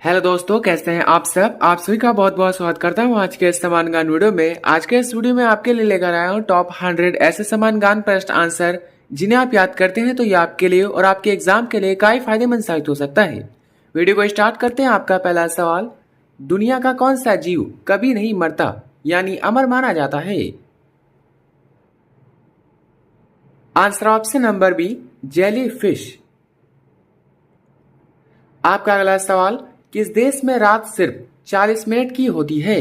Hello दोस्तों, कैसे हैं आप सब। आप सभी का बहुत बहुत स्वागत करता हूं आज के समान ज्ञान वीडियो में। आज के इस वीडियो में आपके लिए लेकर आया हूं टॉप 100 ऐसे समान ज्ञान प्रश्न आंसर जिन्हें आप याद करते हैं तो ये आपके लिए और आपके एग्जाम के लिए काफी फायदेमंद साबित हो सकता है। वीडियो को स्टार्ट करते हैं। आपका पहला सवाल, दुनिया का कौन सा जीव कभी नहीं मरता यानी अमर माना जाता है। Answer option number B, jelly fish. आपका अगला सवाल, किस देश में रात सिर्फ 40 मिनट की होती है।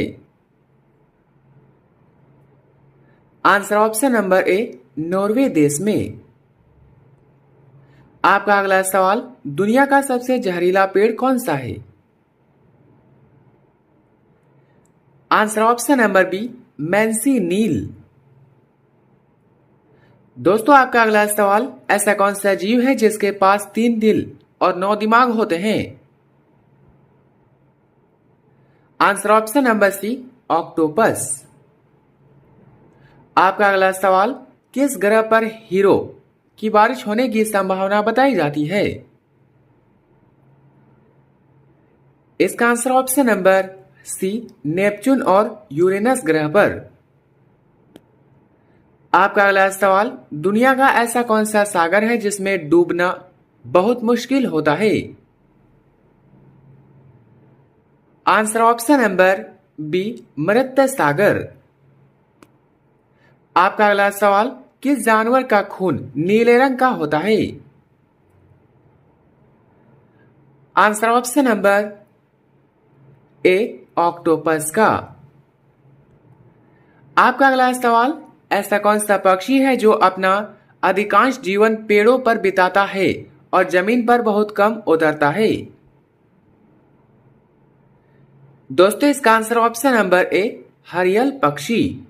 आंसर ऑप्शन नंबर ए, नॉर्वे देश में। आपका अगला सवाल, दुनिया का सबसे जहरीला पेड़ कौन सा है। आंसर ऑप्शन नंबर बी, मैंसी नील। दोस्तों आपका अगला सवाल, ऐसा कौन सा जीव है जिसके पास 3 दिल और 9 दिमाग होते हैं। Answer option number C, octopus. आपका अगला सवाल, किस ग्रह पर हीरो की बारिश होने की संभावना बताई जाती है। इसका answer option number C, Neptune और यूरेनस ग्रह पर। आपका अगला सवाल, दुनिया का ऐसा कौन सा सागर है जिसमें डूबना बहुत मुश्किल होता है। आंसर ऑप्शन नंबर बी, मृत सागर। आपका अगला सवाल, किस जानवर का खून नीले रंग का होता है। आंसर ऑप्शन नंबर ए, ऑक्टोपस का। आपका अगला सवाल, ऐसा कौन सा पक्षी है जो अपना अधिकांश जीवन पेड़ों पर बिताता है और जमीन पर बहुत कम उतरता है। दोस्तों इसका आंसर ऑप्शन नंबर ए, हरियल पक्षी।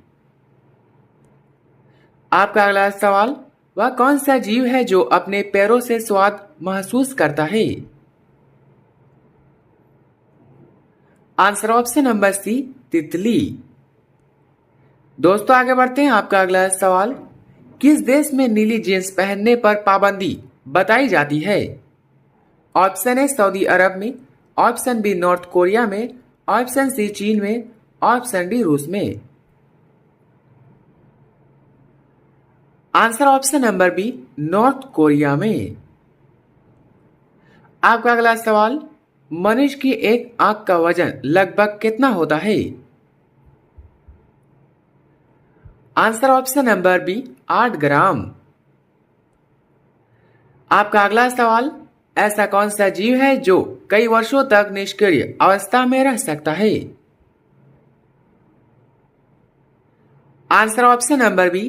आपका अगला सवाल, वह कौन सा जीव है जो अपने पैरों से स्वाद महसूस करता है। आंसर ऑप्शन नंबर सी, तितली। दोस्तों आगे बढ़ते हैं। आपका अगला सवाल, किस देश में नीली जींस पहनने पर पाबंदी बताई जाती है। ऑप्शन ए, सऊदी अरब में। ऑप्शन बी, नॉर्थ कोरिया में। ऑप्शन सी, चीन में। ऑप्शन डी, रूस में। Answer option number B, North Korea में। आपका अगला सवाल, मनुष्य की एक आंख का वजन लगभग कितना होता है। आंसर ऑप्शन नंबर बी, 8 ग्राम। आपका अगला सवाल, ऐसा कौन सा जीव है जो कई वर्षों तक निष्क्रिय अवस्था में रह सकता है। आंसर ऑप्शन नंबर बी,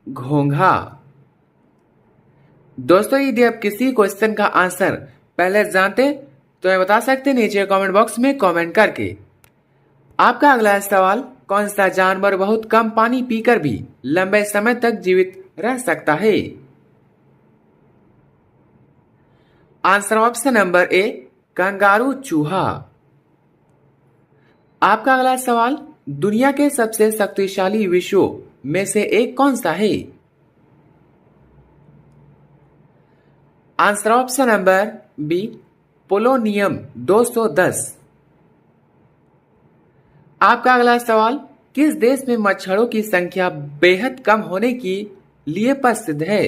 घोंघा। दोस्तों यदि आप किसी क्वेश्चन का आंसर पहले जानते तो ये बता सकते नीचे कमेंट बॉक्स में कमेंट करके। आपका अगला सवाल, कौन सा जानवर बहुत कम पानी पीकर भी लंबे समय तक जीवित रह सकता है। आंसर ऑप्शन नंबर ए, कंगारू चूहा। आपका अगला सवाल, दुनिया के सबसे शक्तिशाली विषयों में से एक कौन सा है। Answer option number B, polonium 210। आपका अगला सवाल, किस देश में मच्छरों की संख्या बेहद कम होने के लिए प्रसिद्ध है।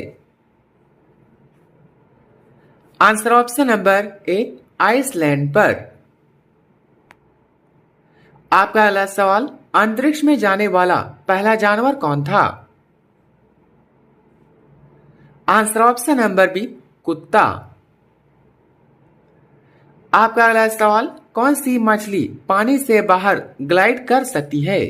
Answer option number A, Iceland पर। आपका अगला सवाल, अंतरिक्ष में जाने वाला पहला जानवर कौन था। आंसर ऑप्शन नंबर बी, कुत्ता। आपका अगला सवाल, कौन सी मछली पानी से बाहर ग्लाइड कर सकती है।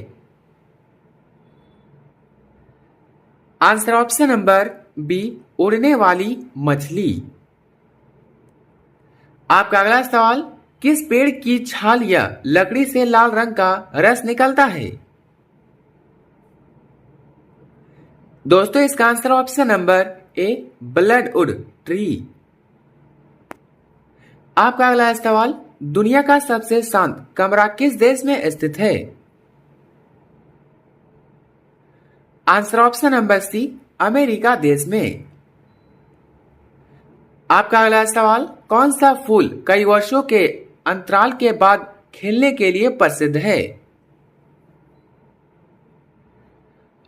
आंसर ऑप्शन नंबर बी, उड़ने वाली मछली। आपका अगला सवाल, किस पेड़ की छाल या लकड़ी से लाल रंग का रस निकलता है। दोस्तों इसका answer option number A, bloodwood tree. आपका अगला सवाल, दुनिया का सबसे शांत कमरा किस देश में स्थित है। Answer option number C, America देश में। आपका अगला सवाल, कौन सा फूल कई वर्षों के अंतराल के बाद खेलने के लिए प्रसिद्ध है?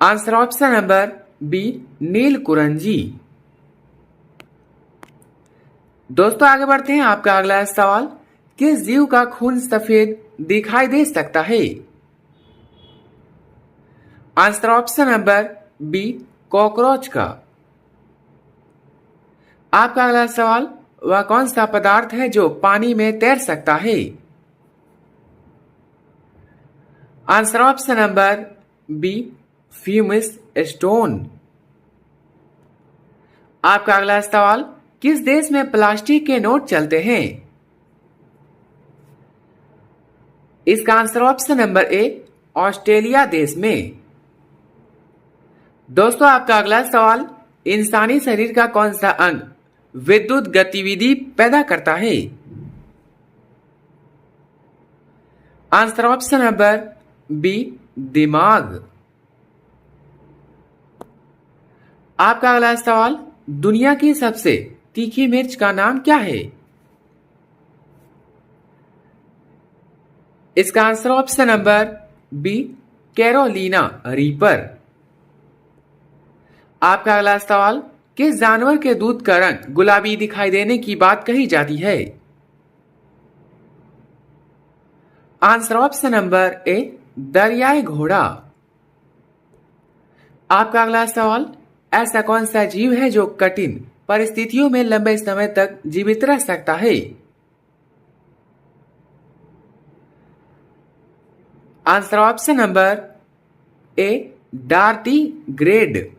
आंसर ऑप्शन नंबर बी, नील कुरंजी। दोस्तों आगे बढ़ते हैं। आपका अगला सवाल, किस जीव का खून सफेद दिखाई दे सकता है? Answer option number B, cockroach का। आपका अगला सवाल, वह कौन सा पदार्थ है जो पानी में तैर सकता है? Answer option number B, pumice stone. आपका अगला सवाल, किस देश में प्लास्टिक के नोट चलते हैं? इसका आंसर ऑप्शन नंबर ए, ऑस्ट्रेलिया देश में। दोस्तों आपका अगला सवाल, इंसानी शरीर का कौन सा अंग विद्युत गतिविधि पैदा करता है? आंसर ऑप्शन नंबर बी, दिमाग। आपका अगला सवाल, दुनिया की सबसे तीखी मिर्च का नाम क्या है? इसका answer option number B, Carolina Reaper. आपका अगला सवाल, किस जानवर के दूध का रंग गुलाबी दिखाई देने की बात कही जाती है? आंसर ऑप्शन नंबर ए, दरियाई घोड़ा। आपका अगला सवाल, ऐसा कौन सा जीव है जो कठिन परिस्थितियों में लंबे समय तक जीवित रह सकता है? आंसर ऑप्शन नंबर ए, डार्टी ग्रेड।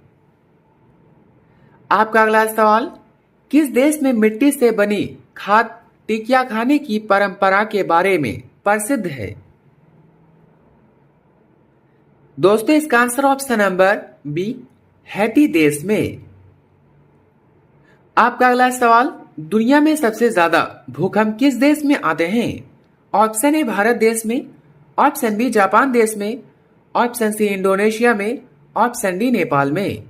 आपका अगला सवाल, किस देश में मिट्टी से बनी खाद टिकिया खाने की परंपरा के बारे में प्रसिद्ध है? दोस्तों इसका answer option number B, Haiti देश में। आपका अगला सवाल, दुनिया में सबसे ज्यादा भूकंप किस देश में आते हैं? ऑप्शन ए, भारत देश में। ऑप्शन बी, जापान देश में। ऑप्शन सी, इंडोनेशिया में। ऑप्शन डी, नेपाल में।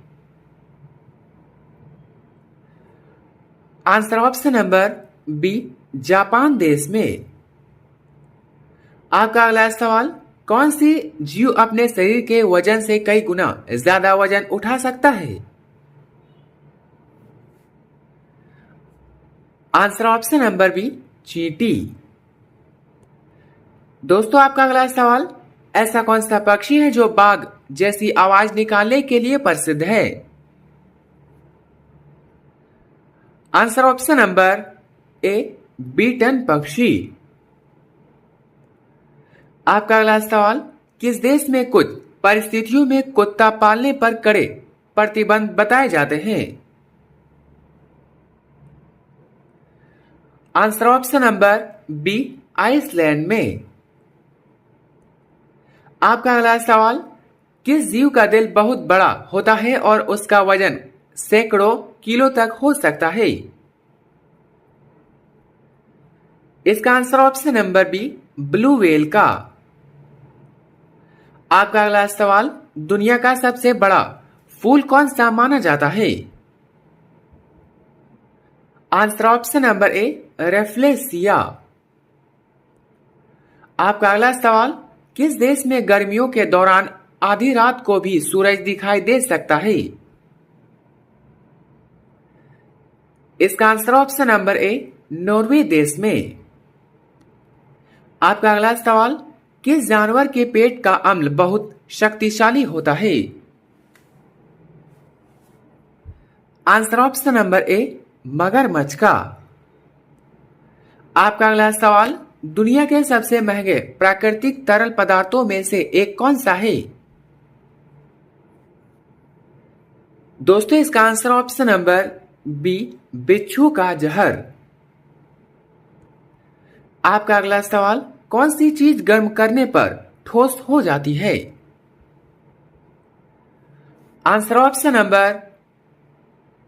Answer option number B, Japan देश में। आपका अगला सवाल, कौन सी जीव अपने शरीर के वजन से कई गुना ज्यादा वजन उठा सकता है? आंसर ऑप्शन नंबर बी, चींटी। दोस्तों आपका अगला सवाल, ऐसा कौन सा पक्षी है जो बाघ जैसी आवाज निकालने के लिए प्रसिद्ध है? आंसर ऑप्शन नंबर ए, बीटन पक्षी। आपका अगला सवाल, किस देश में कुछ परिस्थितियों में कुत्ता पालने पर कड़े प्रतिबंध बताए जाते हैं? Answer option number B, Iceland में। आपका अगला सवाल, किस जीव का दिल बहुत बड़ा होता है और उसका वजन सैकड़ों किलो तक हो सकता है? इसका answer option number B, blue whale का। आपका अगला सवाल, दुनिया का सबसे बड़ा फूल कौन सा माना जाता है? आंसर ऑप्शन नंबर ए, रेफ्लेसिया। आपका अगला सवाल, किस देश में गर्मियों के दौरान आधी रात को भी सूरज दिखाई दे सकता है? इसका आंसर ऑप्शन नंबर ए, नॉर्वे देश में। आपका अगला सवाल, किस जानवर के पेट का अम्ल बहुत शक्तिशाली होता है? आंसर ऑप्शन नंबर ए, मगरमच्छ का। आपका अगला सवाल, दुनिया के सबसे महंगे प्राकृतिक तरल पदार्थों में से एक कौन सा है? दोस्तों इसका आंसर ऑप्शन नंबर बी, बिच्छू का जहर। आपका अगला सवाल, कौन सी चीज गर्म करने पर ठोस हो जाती है? आंसर ऑप्शन नंबर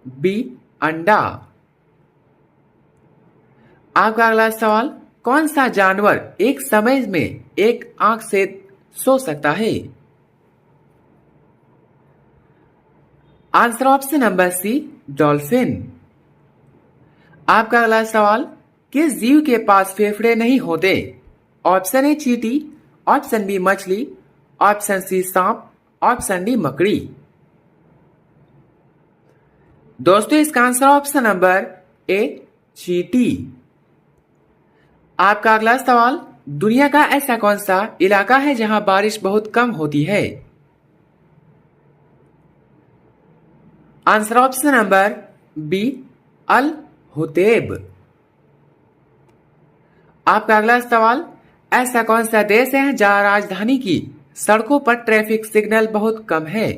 बी, अंडा। आपका अगला सवाल, कौन सा जानवर एक समय में एक आंख से सो सकता है? Answer option number C, dolphin. आपका अगला सवाल, किस जीव के पास फेफड़े नहीं होते? ऑप्शन ए चींटी, ऑप्शन बी मछली, ऑप्शन सी सांप, ऑप्शन डी मकड़ी। दोस्तों इसका आंसर ऑप्शन नंबर ए चींटी। आपका अगला सवाल, दुनिया का ऐसा कौन सा इलाका है जहां बारिश बहुत कम होती है? Answer option number B L हुतैब। आपका अगला सवाल, ऐसा कौन सा देश है जहां राजधानी की सड़कों पर ट्रैफिक सिग्नल बहुत कम है?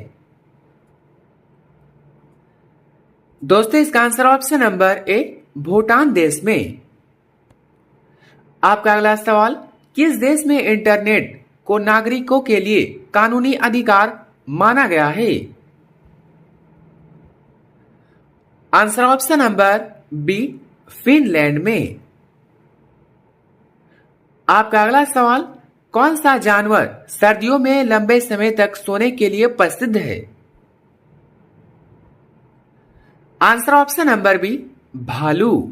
दोस्तों इसका आंसर ऑप्शन नंबर ए भूटान देश में। आपका अगला सवाल, किस देश में इंटरनेट को नागरिकों के लिए कानूनी अधिकार माना गया है? Answer option number B Finland में। आपका अगला सवाल, कौन सा जानवर सर्दियों में लंबे समय तक सोने के लिए प्रसिद्ध है? आंसर ऑप्शन नंबर बी भालू।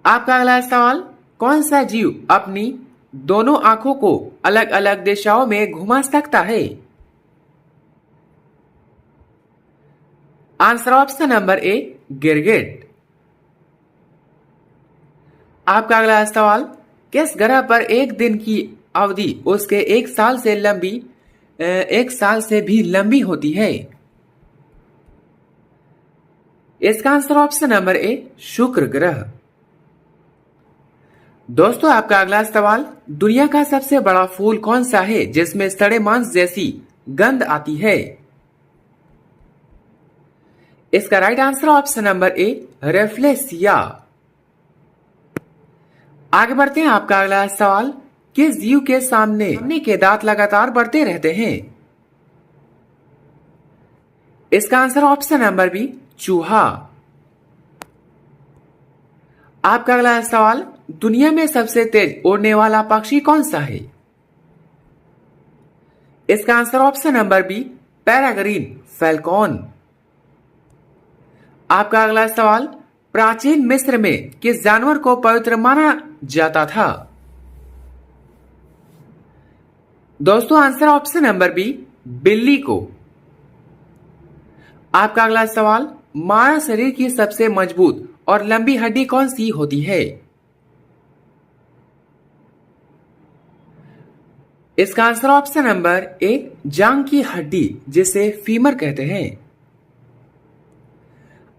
आपका अगला सवाल, कौन सा जीव अपनी दोनों आंखों को अलग अलग दिशाओं में घुमा सकता है? आंसर ऑप्शन नंबर ए गिरगिट। आपका अगला सवाल, किस ग्रह पर एक दिन की अवधि उसके एक साल से भी लंबी होती है? इसका आंसर ऑप्शन नंबर ए शुक्र ग्रह। दोस्तों आपका अगला सवाल, दुनिया का सबसे बड़ा फूल कौन सा है जिसमें सड़े मांस जैसी गंध आती है? इसका राइट आंसर ऑप्शन नंबर ए रेफ्लेसिया। आगे बढ़ते हैं। आपका अगला सवाल, किस जीव के सामने के दांत लगातार बढ़ते रहते हैं? इसका आंसर ऑप्शन नंबर बी चूहा। आपका अगला सवाल, दुनिया में सबसे तेज उड़ने वाला पक्षी कौन सा है? इसका answer option number B peregrine falcon. आपका अगला सवाल, प्राचीन मिस्र में किस जानवर को पवित्र माना जाता था? दोस्तों आंसर ऑप्शन नंबर बी बिल्ली को। आपका अगला सवाल, मानव शरीर की सबसे मजबूत और लंबी हड्डी कौन सी होती है? इसका आंसर ऑप्शन नंबर ए जांग की हड्डी, जिसे फीमर कहते हैं।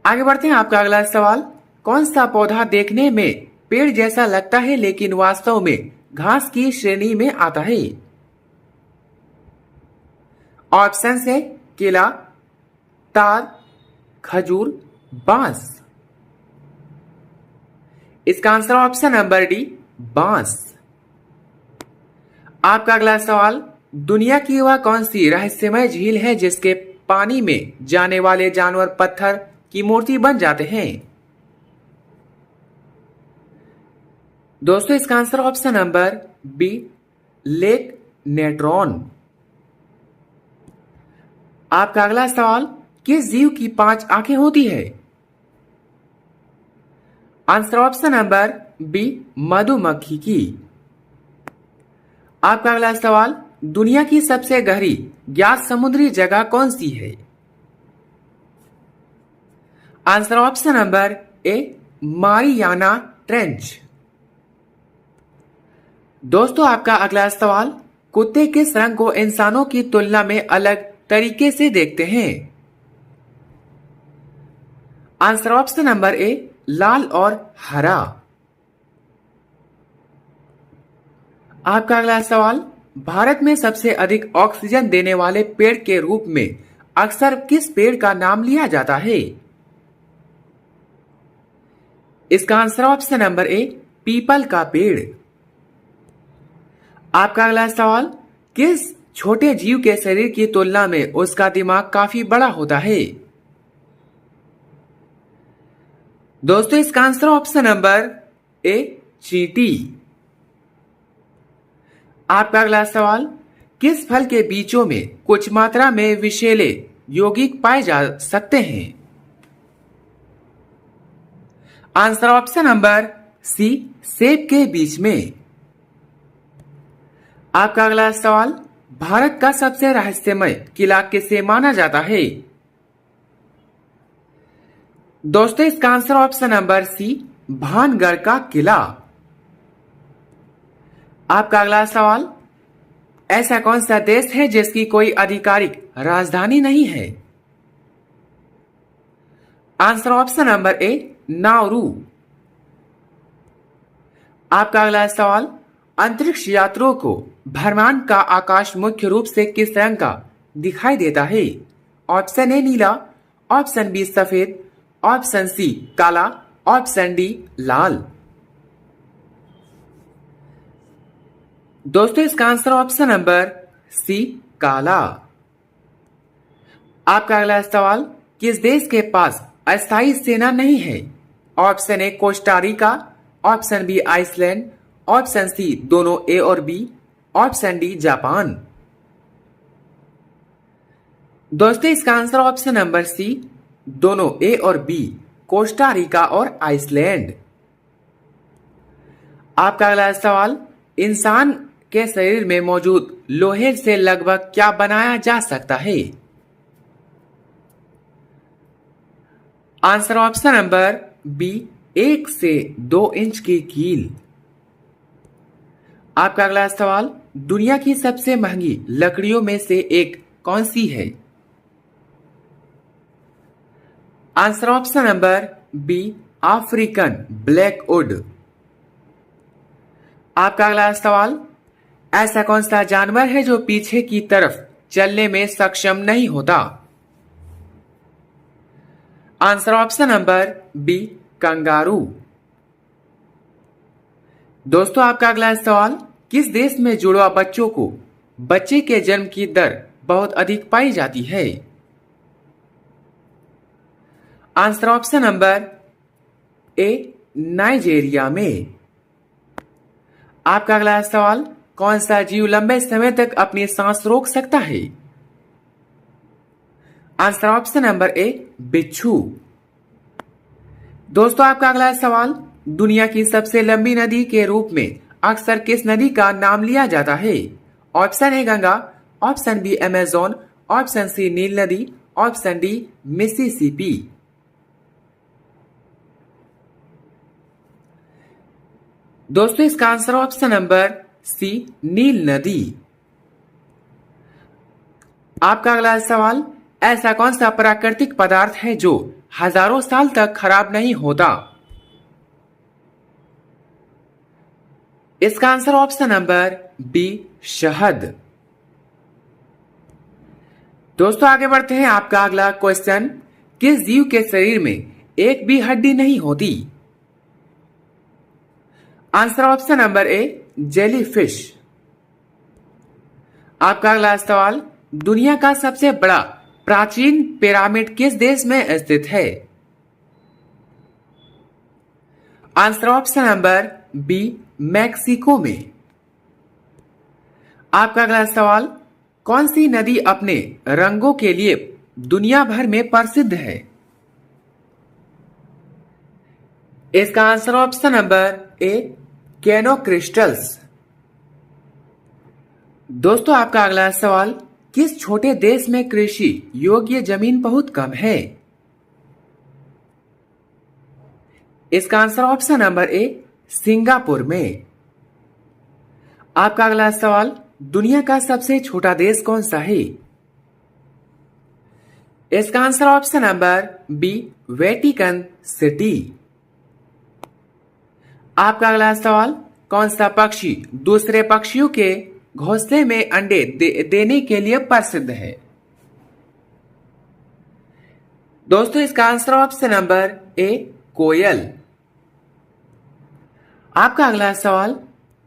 आगे बढ़ते हैं। आपका अगला सवाल, कौन सा पौधा देखने में पेड़ जैसा लगता है लेकिन वास्तव में घास की श्रेणी में आता है? ऑप्शन है केला, तार, खजूर, बांस। इसका आंसर ऑप्शन नंबर डी बांस। आपका अगला सवाल, दुनिया की वह कौन सी रहस्यमय झील है जिसके पानी में जाने वाले जानवर पत्थर की मूर्ति बन जाते हैं? दोस्तों इसका answer option number B Lake Natron. आपका अगला सवाल, किस जीव की 5 आंखें होती है? आंसर ऑप्शन नंबर बी मधुमक्खी की। आपका अगला सवाल, दुनिया की सबसे गहरी ज्ञात समुद्री जगह कौन सी है? आंसर ऑप्शन नंबर ए मारियाना ट्रेंच। दोस्तों आपका अगला सवाल, कुत्ते किस रंग को इंसानों की तुलना में अलग तरीके से देखते हैं? आंसर ऑप्शन नंबर ए लाल और हरा। आपका अगला सवाल, भारत में सबसे अधिक ऑक्सीजन देने वाले पेड़ के रूप में अक्सर किस पेड़ का नाम लिया जाता है? इसका आंसर ऑप्शन नंबर ए पीपल का पेड़। आपका अगला सवाल, किस छोटे जीव के शरीर की तुलना में उसका दिमाग काफी बड़ा होता है? दोस्तों इसका आंसर ऑप्शन नंबर ए चींटी। आपका अगला सवाल, किस फल के बीजों में कुछ मात्रा में विषैले यौगिक पाए जा सकते हैं? आंसर ऑप्शन नंबर सी, सेब के बीच में। आपका अगला सवाल, भारत का सबसे रहस्यमय किला किसे माना जाता है? दोस्तों इसका answer option number C, Bhangarh का किला। आपका अगला सवाल, ऐसा कौन सा देश है जिसकी कोई आधिकारिक राजधानी नहीं है? आंसर ऑप्शन नंबर ए, नाउरू। आपका अगला सवाल, अंतरिक्ष यात्रियों को ब्रह्मांड का आकाश मुख्य रूप से किस रंग का दिखाई देता है? ऑप्शन ए नीला, ऑप्शन बी सफेद, ऑप्शन सी काला, ऑप्शन डी लाल। दोस्तों इसका आंसर ऑप्शन नंबर सी, काला। आपका अगला सवाल, किस देश के पास अस्थायी सेना नहीं है? Option A Costa Rica, option B Iceland, option C दोनों ए और बी, ऑप्शन डी जापान। दोस्तों इसका आंसर ऑप्शन नंबर सी, दोनों ए और बी, कोस्टारिका और आइसलैंड। आपका अगला सवाल, इंसान के शरीर में मौजूद लोहे से लगभग क्या बनाया जा सकता है? आंसर ऑप्शन नंबर बी, 1 से 2 इंच की कील। आपका अगला सवाल, दुनिया की सबसे महंगी लकड़ियों में से एक कौन सी है? Answer option number B, African blackwood. आपका अगला सवाल, ऐसा कौन सा जानवर है जो पीछे की तरफ चलने में सक्षम नहीं होता? Answer option number B, kangaroo. दोस्तों आपका अगला सवाल, किस देश में जुड़वा बच्चों को बच्चे के जन्म की दर बहुत अधिक पाई जाती है? आंसर ऑप्शन नंबर ए, नाइजीरिया में। आपका अगला सवाल, कौन सा जीव लंबे समय तक अपनी सांस रोक सकता है? आंसर ऑप्शन नंबर ए, बिच्छू। दोस्तों आपका अगला सवाल, दुनिया की सबसे लंबी नदी के रूप में अक्सर किस नदी का नाम लिया जाता है? Option A Ganga, option B Amazon, option C नील नदी, ऑप्शन डी मिसिसिपी। दोस्तों इसका आंसर ऑप्शन नंबर सी, नील नदी। आपका अगला सवाल, ऐसा कौन सा प्राकृतिक पदार्थ है जो हजारों साल तक खराब नहीं होता? इसका आंसर ऑप्शन नंबर बी, शहद। दोस्तों आगे बढ़ते हैं। आपका अगला क्वेश्चन, किस जीव के शरीर में एक भी हड्डी नहीं होती? आंसर ऑप्शन नंबर ए, जेलीफिश। आपका अगला सवाल, दुनिया का सबसे बड़ा प्राचीन पिरामिड किस देश में स्थित है? Answer option number B, Mexico में। आपका अगला सवाल, कौन सी नदी अपने रंगों के लिए दुनिया भर में प्रसिद्ध है? इसका आंसर ऑप्शन नंबर ए, कैनो क्रिस्टल्स। दोस्तों आपका अगला सवाल, किस छोटे देश में कृषि योग्य जमीन बहुत कम है? इसका आंसर ऑप्शन नंबर ए, सिंगापुर में। आपका अगला सवाल, दुनिया का सबसे छोटा देश कौन सा है? इसका answer option number B, Vatican City. आपका अगला सवाल, कौन सा पक्षी दूसरे पक्षियों के घोंसले में अंडे देने के लिए प्रसिद्ध है? दोस्तों इसका आंसर ऑप्शन नंबर ए, कोयल। आपका अगला सवाल,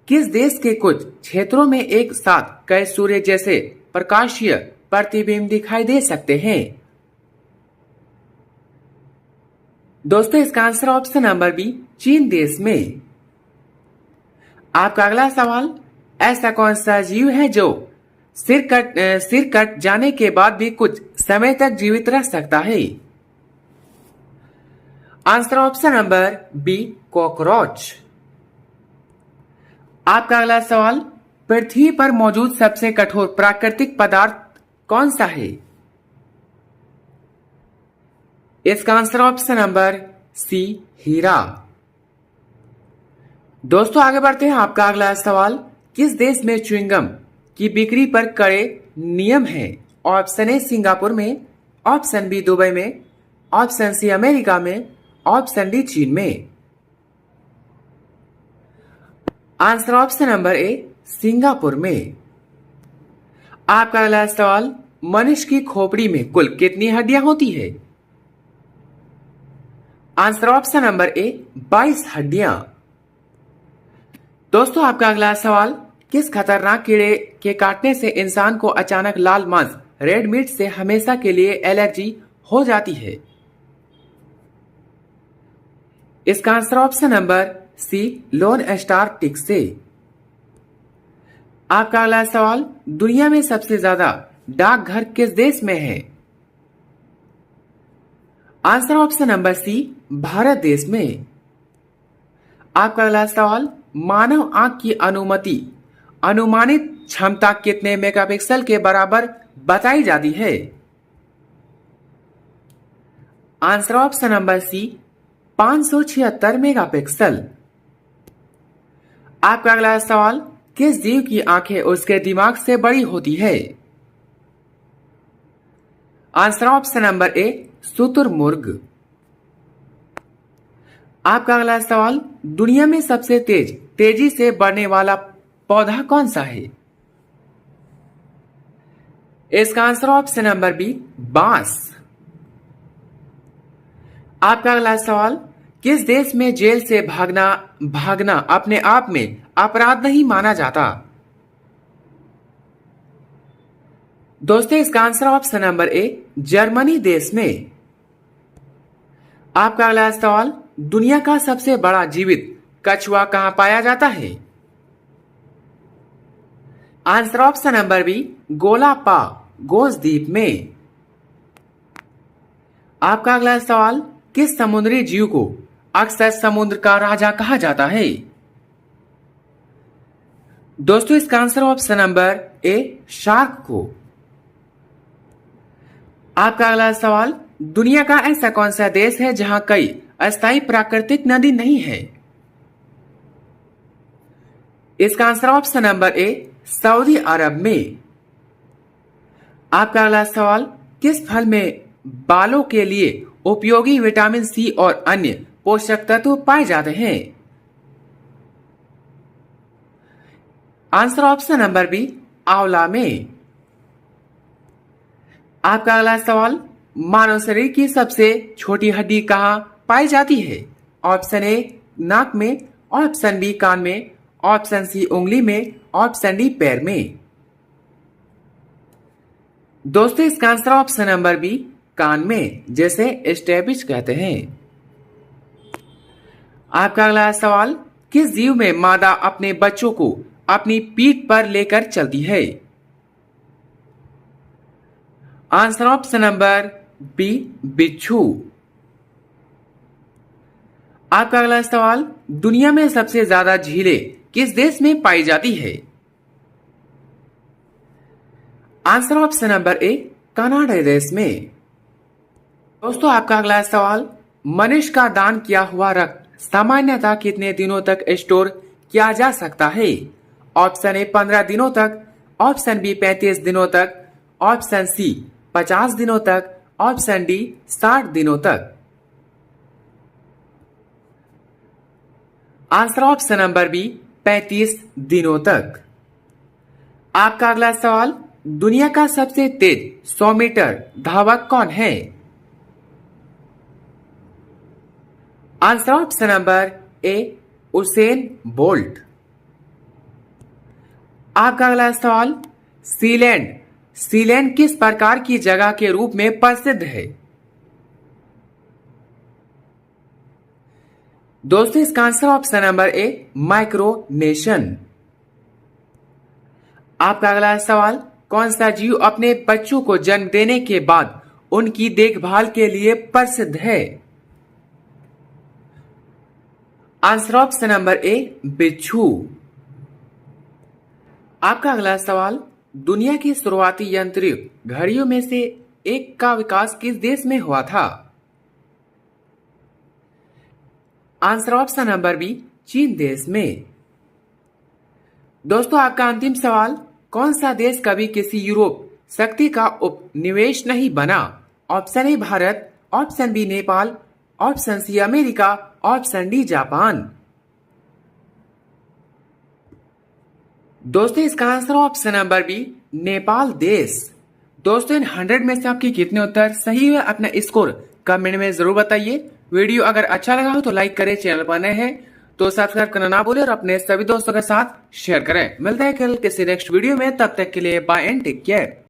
किस देश के कुछ क्षेत्रों में एक साथ कई सूर्य जैसे प्रकाशीय प्रतिबिंब दिखाई दे सकते हैं? दोस्तों इसका आंसर ऑप्शन नंबर बी, चीन देश में। आपका अगला सवाल, ऐसा कौन सा जीव है जो सिर कट जाने के बाद भी कुछ समय तक जीवित रह सकता है? Answer option number B, cockroach. आपका अगला सवाल, पृथ्वी पर मौजूद सबसे कठोर प्राकृतिक पदार्थ कौन सा है? इसका आंसर ऑप्शन नंबर सी, हीरा। दोस्तों आगे बढ़ते हैं। आपका अगला सवाल, किस देश में च्युइंगम की बिक्री पर कड़े नियम हैं? ऑप्शन ए सिंगापुर में, ऑप्शन बी दुबई में, ऑप्शन सी अमेरिका में, ऑप्शन डी चीन में। आंसर ऑप्शन नंबर ए, सिंगापुर में। आपका अगला सवाल, मनुष्य की खोपड़ी में कुल कितनी हड्डियां होती है? आंसर ऑप्शन नंबर ए, 22 हड्डियां। दोस्तों आपका अगला सवाल, किस खतरनाक कीड़े के काटने से इंसान को अचानक लाल मांस, रेड मीट से हमेशा के लिए एलर्जी हो जाती है? इसका answer option number C, lone star tick से। आपका अगला सवाल, दुनिया में सबसे ज्यादा डाकघर किस देश में है? Answer option number C, Bharat देश में। आपका अगला सवाल, मानव आंख की अनुमानित क्षमता कितने मेगापिक्सल के बराबर बताई जाती है? Answer option number C, 576 megapixel. आपका अगला सवाल, किस जीव की आंखें उसके दिमाग से बड़ी होती है? आंसर ऑप्शन नंबर ए, शुतुरमुर्ग। आपका अगला सवाल, दुनिया में सबसे तेजी से बढ़ने वाला पौधा कौन सा है? इसका आंसर ऑप्शन नंबर बी, बांस। आपका अगला सवाल, किस देश में जेल से भागना अपने आप में अपराध नहीं माना जाता? दोस्तों इसका आंसर ऑप्शन नंबर ए, जर्मनी देश में। आपका अगला सवाल, दुनिया का सबसे बड़ा जीवित कछुआ कहां पाया जाता है? आंसर ऑप्शन नंबर बी, गोलापागोस द्वीप में। आपका अगला सवाल, किस समुद्री जीव को अक्सर समुद्र का राजा कहा जाता है? दोस्तों इसका आंसर ऑप्शन नंबर ए, शार्क को। आपका अगला सवाल, दुनिया का ऐसा कौन सा देश है जहां कई अस्थायी प्राकृतिक नदी नहीं है? इसका आंसर ऑप्शन नंबर ए, सऊदी अरब में। आपका अगला सवाल, किस फल में बालों के लिए उपयोगी विटामिन सी और अन्य पोषक तत्व पाए जाते हैं? आंसर ऑप्शन नंबर बी, आंवला में। आपका अगला सवाल, मानव शरीर की सबसे छोटी हड्डी कहां पाई जाती है? ऑप्शन ए, नाक में, ऑप्शन बी, कान में, ऑप्शन सी, उंगली में, ऑप्शन डी, पैर में। दोस्तों इसका आंसर ऑप्शन नंबर बी, कान में, जैसे स्टेबिच कहते हैं। आपका अगला सवाल, किस जीव में मादा अपने बच्चों को अपनी पीठ पर लेकर चलती है? आंसर ऑप्शन नंबर बी, बिच्छू। आपका अगला सवाल, दुनिया में सबसे ज्यादा झीलें किस देश में पाई जाती है? आंसर ऑप्शन नंबर ए, कनाडा देश में। दोस्तों आपका अगला सवाल, मनुष्य का दान किया हुआ रक्त सामान्यतः कितने दिनों तक स्टोर किया जा सकता है? ऑप्शन ए, 15 दिनों तक, ऑप्शन बी, 35 दिनों तक, ऑप्शन सी, 50 दिनों तक, ऑप्शन डी, 60 दिनों तक। आंसर ऑप्शन नंबर बी, 35 दिनों तक। आपका अगला सवाल, दुनिया का सबसे तेज 100 मीटर धावक कौन है? आंसर ऑप्शन नंबर ए, उसेन बोल्ट। आपका अगला सवाल, सीलैंड किस प्रकार की जगह के रूप में प्रसिद्ध है? दोस्तों इसका आंसर ऑप्शन नंबर ए, माइक्रोनेशन। आपका अगला सवाल, कौन सा जीव अपने बच्चों को जन्म देने के बाद उनकी देखभाल के लिए प्रसिद्ध है? आंसर ऑप्शन नंबर ए बिच्छू। आपका अगला सवाल, दुनिया की शुरुआती यांत्रिक घड़ियों में से एक का विकास किस देश में हुआ था? आंसर ऑप्शन नंबर बी चीन देश में। दोस्तों आपका अंतिम सवाल, कौन सा देश कभी किसी यूरोप शक्ति का उपनिवेश नहीं बना? Option A Bharat, option B Nepal, option C America, option D Japan. दोस्तों इसका answer option number B Nepal देश। दोस्तों इन 100 में से आपके कितने उत्तर सही है अपना स्कोर कमेंट में जरूर बताइए। वीडियो अगर अच्छा लगा हो तो लाइक करें, चैनल पर नए हैं तो सब्सक्राइब करना ना भूलें और अपने सभी दोस्तों के साथ शेयर करें। मिलते हैं कल किसी नेक्स्ट वीडियो में, तब तक के लिए बाय एंड टेक केयर।